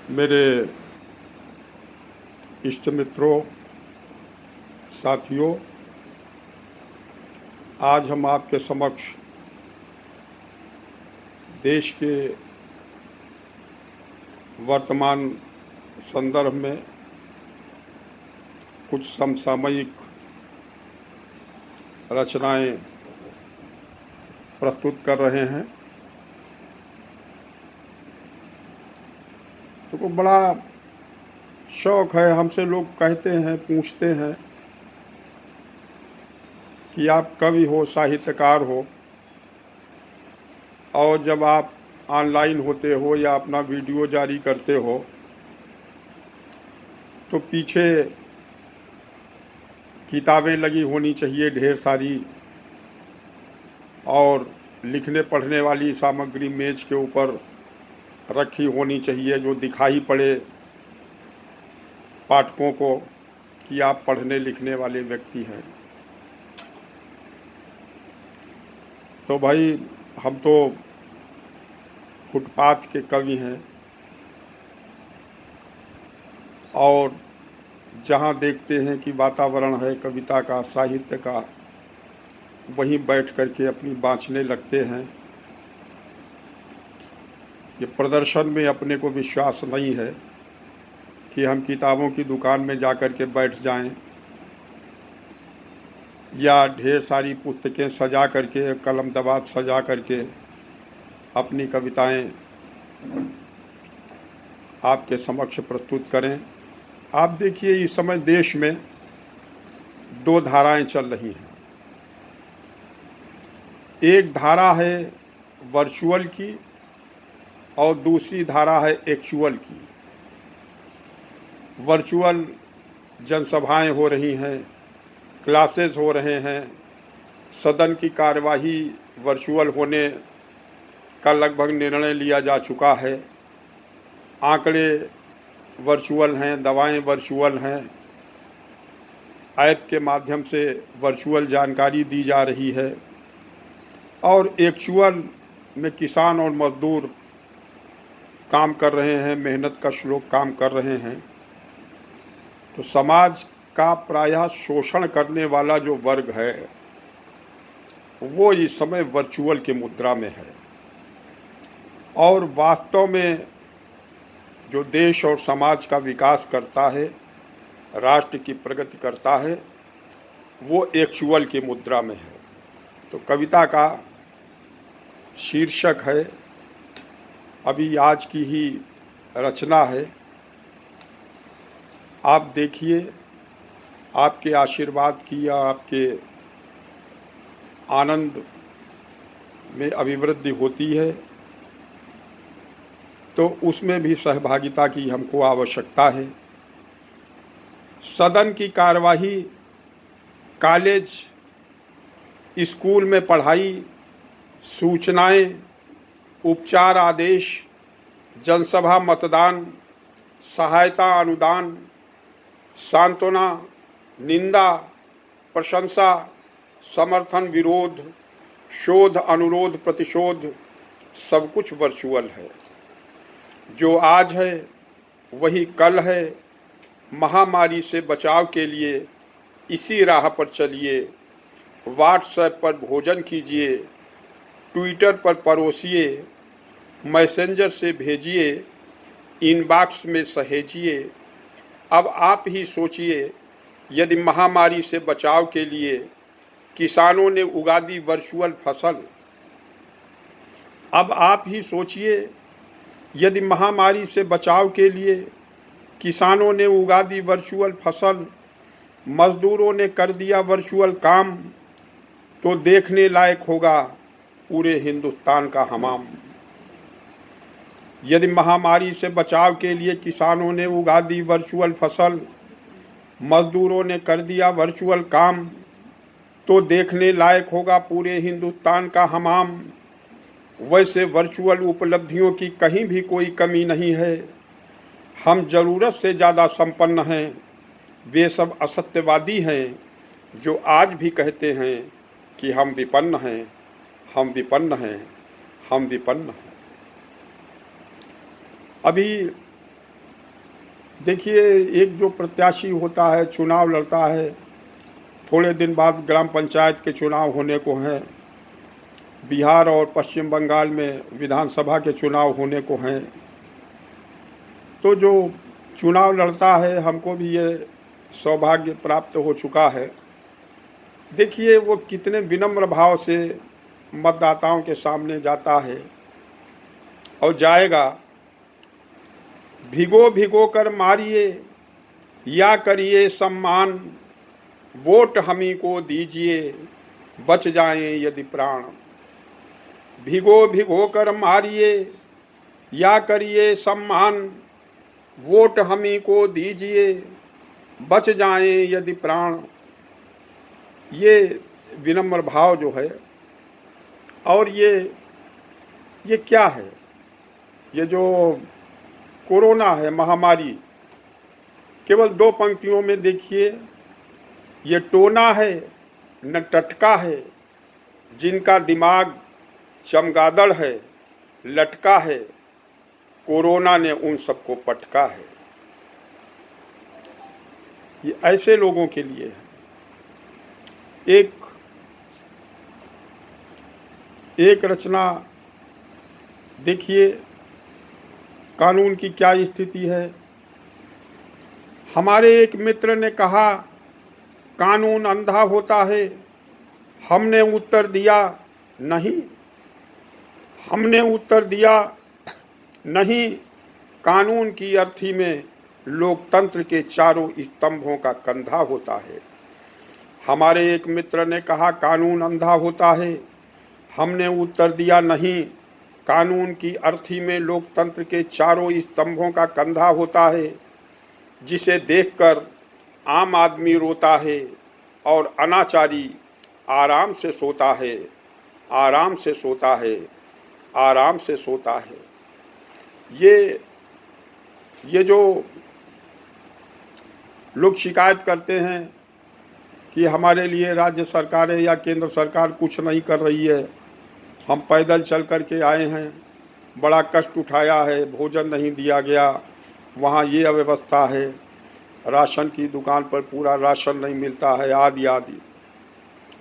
मेरे इष्ट मित्रों, साथियों, आज हम आपके समक्ष देश के वर्तमान संदर्भ में कुछ समसामयिक रचनाएं प्रस्तुत कर रहे हैं। तो बड़ा शौक़ है, हमसे लोग कहते हैं, पूछते हैं कि आप कवि हो, साहित्यकार हो, और जब आप ऑनलाइन होते हो या अपना वीडियो जारी करते हो तो पीछे किताबें लगी होनी चाहिए ढेर सारी, और लिखने पढ़ने वाली सामग्री मेज़ के ऊपर रखी होनी चाहिए जो दिखाई पड़े पाठकों को कि आप पढ़ने लिखने वाले व्यक्ति हैं। तो भाई, हम तो फुटपाथ के कवि हैं, और जहाँ देखते हैं कि वातावरण है कविता का, साहित्य का, वहीं बैठ कर के अपनी बाँचने लगते हैं। ये प्रदर्शन में अपने को विश्वास नहीं है कि हम किताबों की दुकान में जा कर के बैठ जाएं, या ढेर सारी पुस्तकें सजा करके, कलम दवात सजा करके अपनी कविताएं आपके समक्ष प्रस्तुत करें। आप देखिए, इस समय देश में दो धाराएं चल रही हैं। एक धारा है वर्चुअल की और दूसरी धारा है एक्चुअल की। वर्चुअल जनसभाएं हो रही हैं, क्लासेस हो रहे हैं, सदन की कार्यवाही वर्चुअल होने का लगभग निर्णय लिया जा चुका है। आंकड़े वर्चुअल हैं, दवाएं वर्चुअल हैं, ऐप के माध्यम से वर्चुअल जानकारी दी जा रही है, और एक्चुअल में किसान और मजदूर काम कर रहे हैं, मेहनत कश लोग काम कर रहे हैं। तो समाज का प्रायः शोषण करने वाला जो वर्ग है वो इस समय वर्चुअल की मुद्रा में है, और वास्तव में जो देश और समाज का विकास करता है, राष्ट्र की प्रगति करता है, वो एक्चुअल की मुद्रा में है। तो कविता का शीर्षक है, अभी आज की ही रचना है। आप देखिए, आपके आशीर्वाद की या आपके आनंद में अभिवृद्धि होती है, तो उसमें भी सहभागिता की हमको आवश्यकता है। सदन की कार्यवाही, कॉलेज, स्कूल में पढ़ाई, सूचनाएं, उपचार आदेश, जनसभा, मतदान, सहायता, अनुदान, सांत्वना, निंदा, प्रशंसा, समर्थन, विरोध, शोध, अनुरोध, प्रतिशोध, सब कुछ वर्चुअल है। जो आज है वही कल है। महामारी से बचाव के लिए इसी राह पर चलिए। व्हाट्सएप पर भोजन कीजिए, ट्विटर पर परोसिए, मैसेंजर से भेजिए, इनबॉक्स में सहेजिए। अब आप ही सोचिए, यदि महामारी से बचाव के लिए किसानों ने उगा दी वर्चुअल फसल। अब आप ही सोचिए, यदि महामारी से बचाव के लिए किसानों ने उगा दी वर्चुअल फसल, मजदूरों ने कर दिया वर्चुअल काम, तो देखने लायक होगा पूरे हिंदुस्तान का हमाम। यदि महामारी से बचाव के लिए किसानों ने उगा दी वर्चुअल फसल, मजदूरों ने कर दिया वर्चुअल काम, तो देखने लायक होगा पूरे हिंदुस्तान का हमाम। वैसे वर्चुअल उपलब्धियों की कहीं भी कोई कमी नहीं है। हम ज़रूरत से ज़्यादा संपन्न हैं। वे सब असत्यवादी हैं जो आज भी कहते हैं कि हम विपन्न हैं, हम विपन्न हैं, हम विपन्न हैं। अभी देखिए, एक जो प्रत्याशी होता है, चुनाव लड़ता है, थोड़े दिन बाद ग्राम पंचायत के चुनाव होने को हैं, बिहार और पश्चिम बंगाल में विधानसभा के चुनाव होने को हैं। तो जो चुनाव लड़ता है, हमको भी ये सौभाग्य प्राप्त हो चुका है। देखिए, वो कितने विनम्र भाव से मतदाताओं के सामने जाता है और जाएगा। भिगो भिगो कर मारिए या करिए सम्मान, वोट हमी को दीजिए, बच जाएं यदि प्राण। भिगो भिगो कर मारिए या करिए सम्मान, वोट हमी को दीजिए, बच जाएं यदि प्राण। ये विनम्र भाव जो है, और ये क्या है? ये जो कोरोना है, महामारी, केवल 2 पंक्तियों में देखिए, ये टोना है न टटका है, जिनका दिमाग चमगादड़ है, लटका है, कोरोना ने उन सबको पटका है। ये ऐसे लोगों के लिए है। एक रचना देखिए, कानून की क्या स्थिति है। हमारे एक मित्र ने कहा, कानून अंधा होता है। हमने उत्तर दिया, नहीं। हमने उत्तर दिया, नहीं। कानून की अर्थी में लोकतंत्र के चारों स्तंभों का कंधा होता है। हमारे एक मित्र ने कहा, कानून अंधा होता है। हमने उत्तर दिया, नहीं। कानून की अर्थी में लोकतंत्र के चारों स्तंभों का कंधा होता है, जिसे देखकर आम आदमी रोता है और अनाचारी आराम से सोता है, आराम से सोता है, आराम से सोता है। ये जो लोग शिकायत करते हैं कि हमारे लिए राज्य सरकारें या केंद्र सरकार कुछ नहीं कर रही है, हम पैदल चल कर के आए हैं, बड़ा कष्ट उठाया है, भोजन नहीं दिया गया, वहाँ ये अव्यवस्था है, राशन की दुकान पर पूरा राशन नहीं मिलता है, आदि आदि।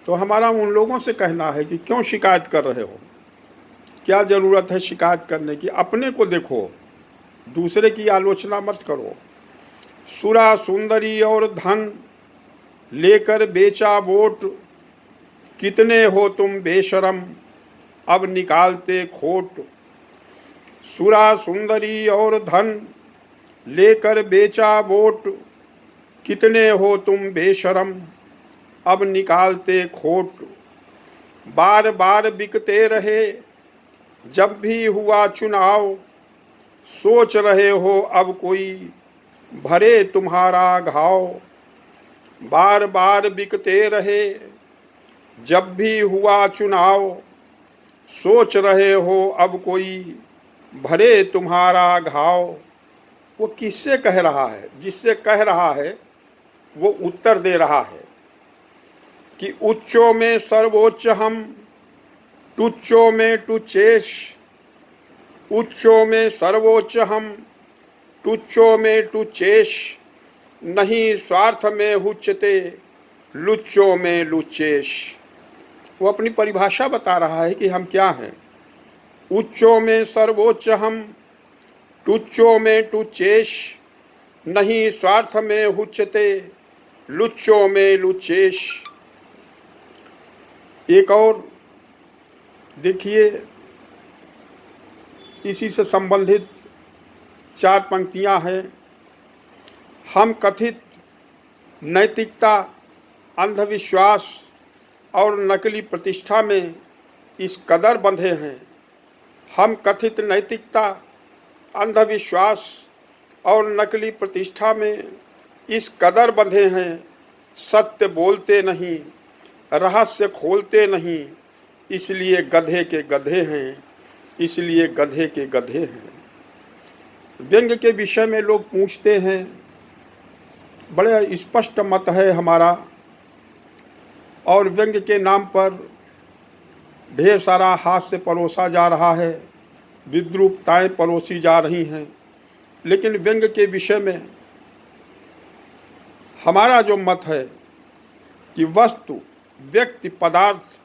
तो हमारा उन लोगों से कहना है कि क्यों शिकायत कर रहे हो? क्या ज़रूरत है शिकायत करने की? अपने को देखो, दूसरे की आलोचना मत करो। सुरा सुंदरी और धन लेकर बेचा वोट, कितने हो तुम बेशरम, अब निकालते खोट। सुरा सुंदरी और धन लेकर बेचा वोट, कितने हो तुम बेशरम, अब निकालते खोट। बार बार बिकते रहे जब भी हुआ चुनाव, सोच रहे हो अब कोई भरे तुम्हारा घाव। बार बार बिकते रहे जब भी हुआ चुनाव, सोच रहे हो अब कोई भरे तुम्हारा घाव। वो किससे कह रहा है? जिससे कह रहा है वो उत्तर दे रहा है कि उच्चों में सर्वोच्च हम, तुच्छों में तुच्छेश। उच्चों में सर्वोच्च हम, तुच्छों में तुच्छेश। नहीं स्वार्थ में हुच्चते, लुच्चों में लुच्चेश। वो अपनी परिभाषा बता रहा है कि हम क्या हैं। उच्चों में सर्वोच्च हम, तुच्छों में तुच्छेश। नहीं स्वार्थ में हुच्चते, लुच्चों में लुच्चेश। एक और देखिए, इसी से संबंधित 4 पंक्तियां हैं। हम कथित नैतिकता, अंधविश्वास और नकली प्रतिष्ठा में इस कदर बंधे हैं। हम कथित नैतिकता, अंधविश्वास और नकली प्रतिष्ठा में इस कदर बंधे हैं, सत्य बोलते नहीं, रहस्य खोलते नहीं, इसलिए गधे के गधे हैं, इसलिए गधे के गधे हैं। व्यंग्य के विषय में लोग पूछते हैं, बड़े स्पष्ट मत है हमारा, और व्यंग्य के नाम पर ढेर सारा हास्य परोसा जा रहा है, विद्रूपताएं परोसी जा रही हैं। लेकिन व्यंग्य के विषय में हमारा जो मत है कि वस्तु, व्यक्ति, पदार्थ,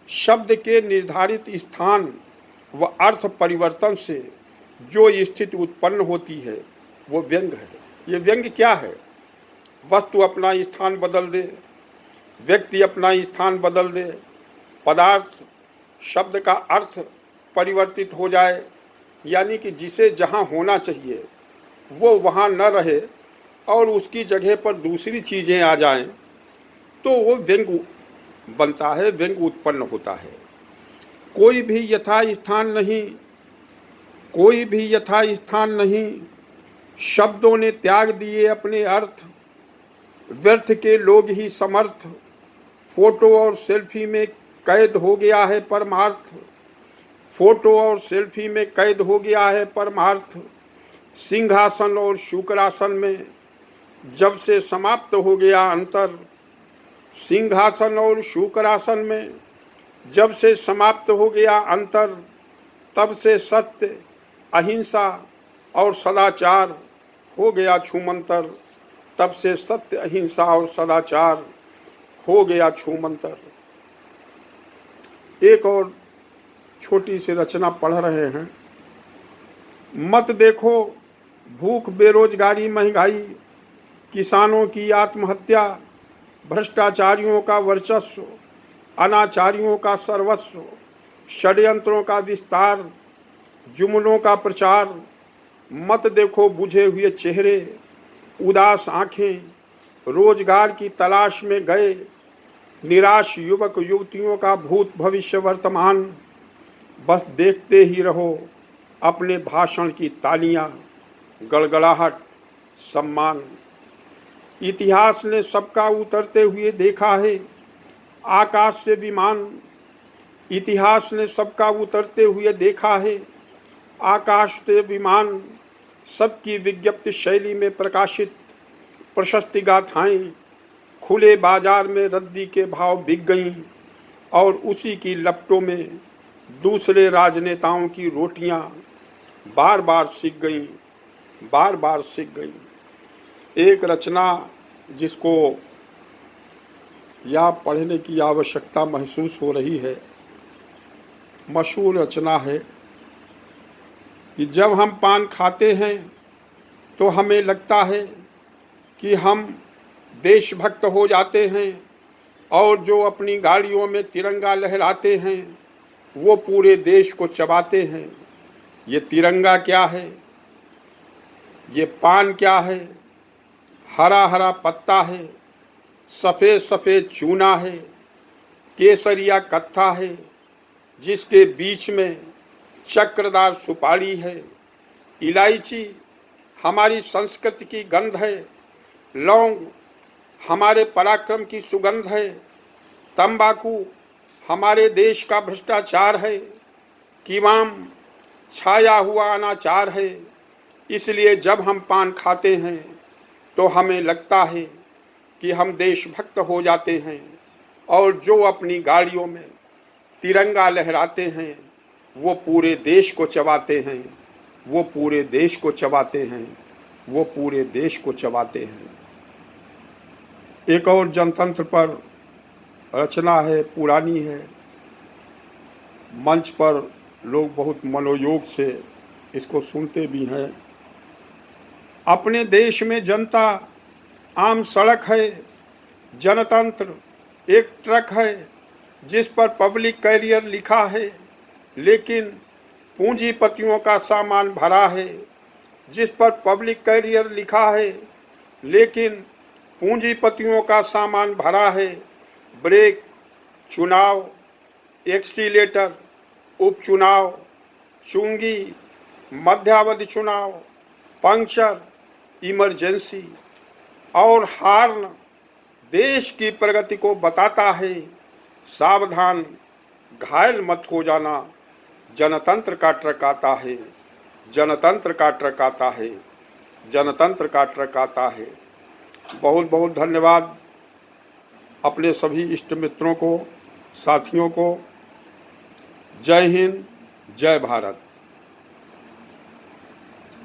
शब्द के निर्धारित स्थान व अर्थ परिवर्तन से जो स्थिति उत्पन्न होती है वो व्यंग है। ये व्यंग क्या है? वस्तु अपना स्थान बदल दे, व्यक्ति अपना स्थान बदल दे, पदार्थ, शब्द का अर्थ परिवर्तित हो जाए, यानी कि जिसे जहाँ होना चाहिए वो वहाँ न रहे और उसकी जगह पर दूसरी चीज़ें आ जाएं, तो वो व्यंग बनता है, व्यंग उत्पन्न होता है। कोई भी यथास्थान नहीं, कोई भी यथास्थान नहीं, शब्दों ने त्याग दिए अपने अर्थ, व्यर्थ के लोग ही समर्थ, फोटो और सेल्फी में कैद हो गया है परमार्थ, फोटो और सेल्फी में कैद हो गया है परमार्थ, सिंहासन और शुक्रासन में जब से समाप्त हो गया अंतर, सिंहासन और शुक्रासन में जब से समाप्त हो गया अंतर, तब से सत्य, अहिंसा और सदाचार हो गया छूमंतर, तब से सत्य, अहिंसा और सदाचार हो गया छूमंतर। एक और छोटी सी रचना पढ़ रहे हैं। मत देखो भूख, बेरोजगारी, महंगाई, किसानों की आत्महत्या, भ्रष्टाचारियों का वर्चस्व, अनाचारियों का सर्वस्व, षड्यंत्रों का विस्तार, जुमलों का प्रचार। मत देखो बुझे हुए चेहरे, उदास आंखें, रोजगार की तलाश में गए निराश युवक युवतियों का भूत भविष्य वर्तमान। बस देखते ही रहो अपने भाषण की तालियां, गड़गड़ाहट, सम्मान। इतिहास ने सबका उतरते हुए देखा है आकाश से विमान, इतिहास ने सबका उतरते हुए देखा है आकाश से विमान। सबकी विज्ञप्ति शैली में प्रकाशित प्रशस्ति गाथाएं खुले बाजार में रद्दी के भाव बिक गईं और उसी की लपटों में दूसरे राजनेताओं की रोटियां बार बार सिक गईं, बार बार सिक गईं। एक रचना जिसको या पढ़ने की आवश्यकता महसूस हो रही है, मशहूर रचना है कि जब हम पान खाते हैं तो हमें लगता है कि हम देशभक्त हो जाते हैं और जो अपनी गाड़ियों में तिरंगा लहराते हैं वो पूरे देश को चबाते हैं। ये तिरंगा क्या है? ये पान क्या है? हरा हरा पत्ता है, सफ़ेद सफ़ेद चूना है, केसरिया कत्था है, जिसके बीच में चक्रदार सुपारी है। इलायची हमारी संस्कृति की गंध है, लौंग हमारे पराक्रम की सुगंध है, तंबाकू हमारे देश का भ्रष्टाचार है, कीवाम छाया हुआ अनाचार है। इसलिए जब हम पान खाते हैं तो हमें लगता है कि हम देशभक्त हो जाते हैं और जो अपनी गाड़ियों में तिरंगा लहराते हैं वो पूरे देश को चबाते हैं, वो पूरे देश को चबाते हैं, वो पूरे देश को चबाते हैं। एक और जनतंत्र पर रचना है, पुरानी है, मंच पर लोग बहुत मनोयोग से इसको सुनते भी हैं। अपने देश में जनता आम सड़क है, जनतंत्र एक ट्रक है जिस पर पब्लिक कैरियर लिखा है, लेकिन पूंजीपतियों का सामान भरा है। जिस पर पब्लिक कैरियर लिखा है लेकिन पूंजीपतियों का सामान भरा है। ब्रेक, चुनाव, एक्सीलेटर, उपचुनाव, चुंगी, मध्यावधि चुनाव, पंक्चर, इमरजेंसी और हार्न देश की प्रगति को बताता है। सावधान, घायल मत हो जाना, जनतंत्र का ट्रक आता है, जनतंत्र का ट्रक आता है, जनतंत्र का ट्रक आता है। बहुत बहुत धन्यवाद अपने सभी इष्ट मित्रों को, साथियों को। जय हिंद, जय भारत।